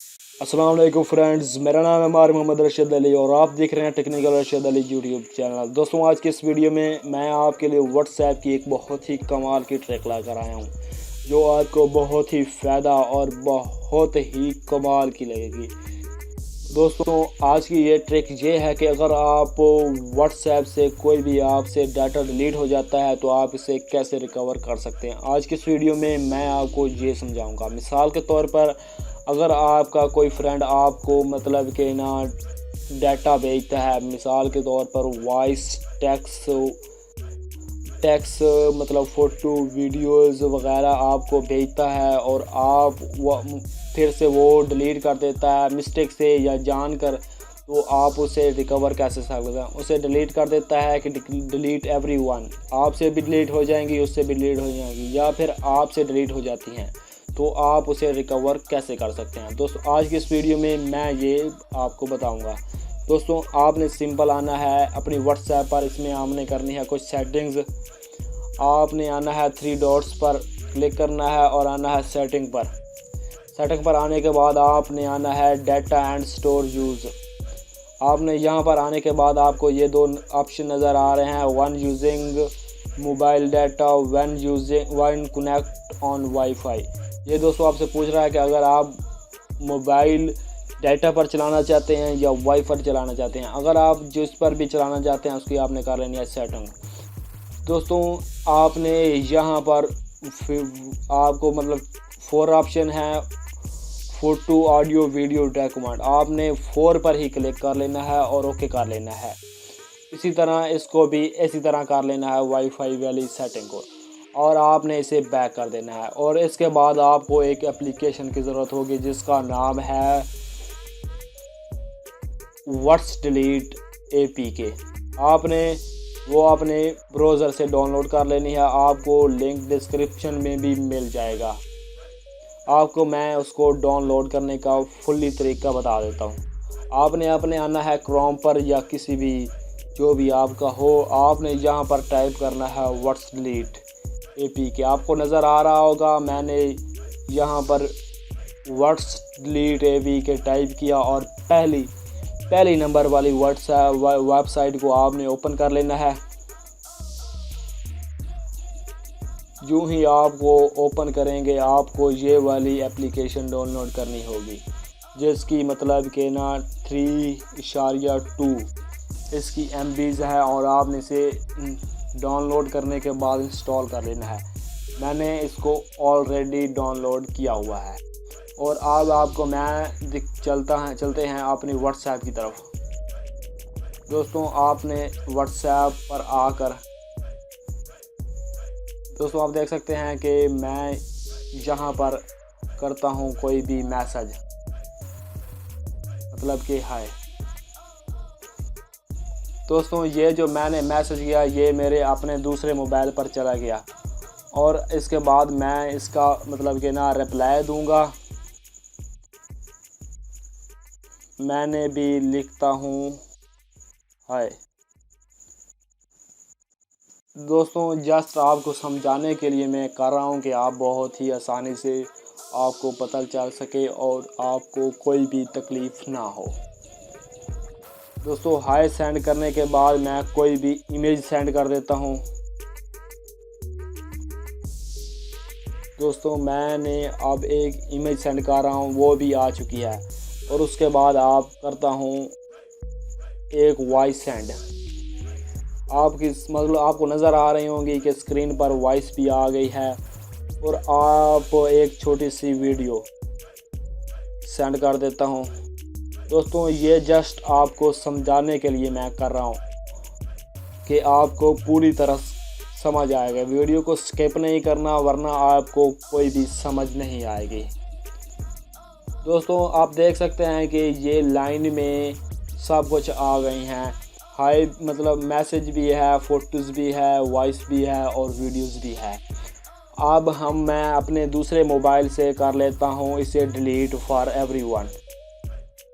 अस्सलाम वालेकुम फ्रेंड्स, मेरा नाम है मार मोहम्मद रशीद अली और आप देख रहे हैं technical Rashid Ali YouTube channel. दोस्तों, आज के इस वीडियो में मैं आपके लिए व्हाट्सएप की एक बहुत ही कमाल की ट्रिक लेकर आया हूं, जो आपको बहुत ही फ़ायदा और बहुत ही कमाल की लगेगी। दोस्तों, आज की ये ट्रिक ये है कि अगर आप व्हाट्सएप से कोई भी आपसे डाटा डिलीट हो जाता है तो आप इसे कैसे रिकवर कर सकते हैं। आज की इस वीडियो में मैं आपको ये समझाऊंगा। मिसाल के तौर पर, अगर आपका कोई फ्रेंड आपको मतलब कि ना डाटा भेजता है, मिसाल के तौर पर वॉइस, टेक्स्ट मतलब फ़ोटो, वीडियोस वगैरह आपको भेजता है और आप फिर से वो डिलीट कर देता है मिस्टेक से या जानकर, तो आप उसे रिकवर कैसे सकते हैं। उसे डिलीट कर देता है कि डिलीट एवरीवन, आपसे भी डिलीट हो जाएंगी, उससे भी डिलीट हो जाएंगी, या फिर आपसे डिलीट हो जाती हैं, तो आप उसे रिकवर कैसे कर सकते हैं। दोस्तों, आज की इस वीडियो में मैं ये आपको बताऊंगा। दोस्तों, आपने सिंपल आना है अपनी व्हाट्सएप पर, इसमें आपने करनी है कुछ सेटिंग्स। आपने आना है 3 डॉट्स पर क्लिक करना है और आना है सेटिंग पर। सेटिंग पर आने के बाद आपने आना है डाटा एंड स्टोर यूज़। आपने यहाँ पर आने के बाद आपको ये 2 ऑप्शन नज़र आ रहे हैं, one using mobile data, one connect on wifi. ये दोस्तों आपसे पूछ रहा है कि अगर आप मोबाइल डाटा पर चलाना चाहते हैं या वाईफाई चलाना चाहते हैं। अगर आप जिस पर भी चलाना चाहते हैं उसकी आपने कर लेनी है सेटिंग। दोस्तों, आपने यहाँ पर आपको मतलब 4 ऑप्शन है, फ़ोटो, ऑडियो, वीडियो, डॉक्यूमेंट। आपने 4 पर ही क्लिक कर लेना है और ओके कर लेना है। इसी तरह इसको भी इसी तरह कर लेना है वाईफाई वाली सेटिंग को, और आपने इसे बैक कर देना है। और इसके बाद आपको एक एप्लीकेशन की ज़रूरत होगी जिसका नाम है व्हाट्स डिलीट APK। आपने वो अपने ब्राउज़र से डाउनलोड कर लेनी है। आपको लिंक डिस्क्रिप्शन में भी मिल जाएगा। आपको मैं उसको डाउनलोड करने का फुल्ली तरीका बता देता हूँ। आपने अपने आना है क्रोम पर या किसी भी जो भी आपका हो। आपने यहाँ पर टाइप करना है व्हाट्स डिलीट APK। आपको नज़र आ रहा होगा, मैंने यहाँ पर व्हाट्स डिलीट APK टाइप किया और पहली नंबर वाली व्हाट्सएप वेबसाइट को आपने ओपन कर लेना है। यूँ ही आपको ओपन करेंगे, आपको ये वाली एप्लीकेशन डाउनलोड करनी होगी, जिसकी मतलब कि ना 3.2 इसकी MBs है, और आपने इसे डाउनलोड करने के बाद इंस्टॉल कर लेना है। मैंने इसको ऑलरेडी डाउनलोड किया हुआ है। और अब आपको मैं चलते हैं अपनी व्हाट्सएप की तरफ। दोस्तों, आपने व्हाट्सएप पर आकर दोस्तों आप देख सकते हैं कि मैं यहाँ पर करता हूँ कोई भी मैसेज, मतलब कि हाय। दोस्तों, ये जो मैंने मैसेज किया ये मेरे अपने दूसरे मोबाइल पर चला गया, और इसके बाद मैं इसका मतलब कि ना रिप्लाई दूंगा। मैंने भी लिखता हूँ हाय। दोस्तों, जस्ट आपको समझाने के लिए मैं कर रहा हूँ कि आप बहुत ही आसानी से आपको पता चल सके और आपको कोई भी तकलीफ़ ना हो। दोस्तों, हाय सेंड करने के बाद मैं कोई भी इमेज सेंड कर देता हूँ। दोस्तों, मैंने अब एक इमेज सेंड कर रहा हूँ, वो भी आ चुकी है। और उसके बाद आप करता हूँ एक वॉइस सेंड। आपको नज़र आ रही होंगी कि स्क्रीन पर वॉइस भी आ गई है, और आप एक छोटी सी वीडियो सेंड कर देता हूँ। दोस्तों, ये जस्ट आपको समझाने के लिए मैं कर रहा हूँ कि आपको पूरी तरह समझ आएगा। वीडियो को स्किप नहीं करना, वरना आपको कोई भी समझ नहीं आएगी। दोस्तों, आप देख सकते हैं कि ये लाइन में सब कुछ आ गई हैं। हाय मतलब मैसेज भी है, फ़ोटोज़ भी है, वॉइस भी है और वीडियोज़ भी है। अब मैं अपने दूसरे मोबाइल से कर लेता हूँ इसे डिलीट फॉर एवरीवन।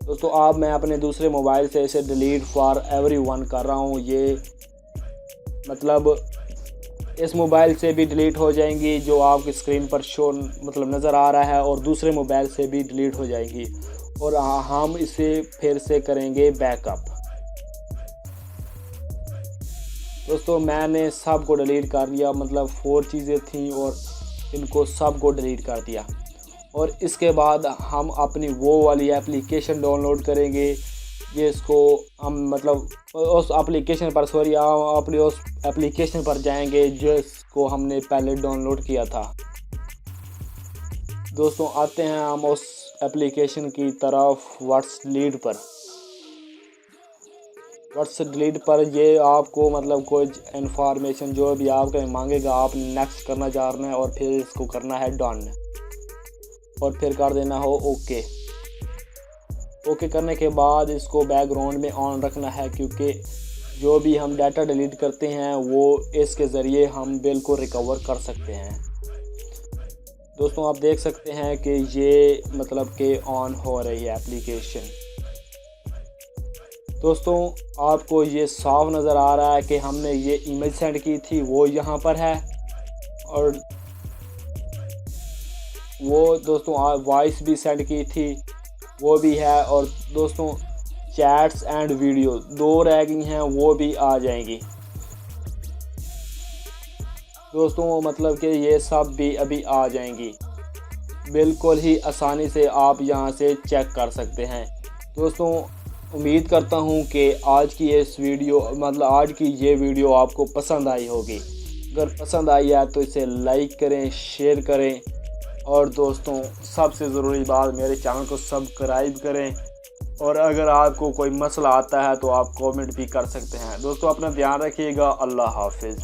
दोस्तों, अब मैं अपने दूसरे मोबाइल से इसे डिलीट फॉर एवरीवन कर रहा हूँ। ये मतलब इस मोबाइल से भी डिलीट हो जाएंगी जो आपकी स्क्रीन पर शो मतलब नज़र आ रहा है, और दूसरे मोबाइल से भी डिलीट हो जाएंगी, और हम इसे फिर से करेंगे बैकअप। दोस्तों मैंने सब को डिलीट कर दिया, मतलब 4 चीज़ें थी और इनको सब को डिलीट कर दिया। और इसके बाद हम अपनी वो वाली एप्लीकेशन डाउनलोड करेंगे जिसको हम मतलब उस एप्लीकेशन पर हम अपनी उस एप्लीकेशन पर जाएंगे जिसको हमने पहले डाउनलोड किया था। दोस्तों आते हैं हम उस एप्लीकेशन की तरफ व्हाट्स डिलीट पर ये आपको मतलब कुछ इन्फॉर्मेशन जो भी आपको मांगेगा, आप नेक्स्ट करना चाहना है और फिर इसको करना है डन, और फिर कर देना हो ओके करने के बाद इसको बैकग्राउंड में ऑन रखना है, क्योंकि जो भी हम डाटा डिलीट करते हैं वो इसके ज़रिए हम बिल्कुल रिकवर कर सकते हैं। दोस्तों आप देख सकते हैं कि ये मतलब कि ऑन हो रही है एप्लीकेशन। दोस्तों आपको ये साफ नज़र आ रहा है कि हमने ये इमेज सेंड की थी वो यहाँ पर है, और वो दोस्तों वॉइस भी सेंड की थी वो भी है, और दोस्तों चैट्स एंड वीडियो 2 रह गई हैं वो भी आ जाएंगी। दोस्तों मतलब कि ये सब भी अभी आ जाएंगी, बिल्कुल ही आसानी से आप यहाँ से चेक कर सकते हैं। दोस्तों उम्मीद करता हूँ कि आज की ये वीडियो आपको पसंद आई होगी। अगर पसंद आई है तो इसे लाइक करें, शेयर करें, और दोस्तों सबसे ज़रूरी बात मेरे चैनल को सब्सक्राइब करें, और अगर आपको कोई मसला आता है तो आप कमेंट भी कर सकते हैं। दोस्तों अपना ध्यान रखिएगा। अल्लाह हाफिज़।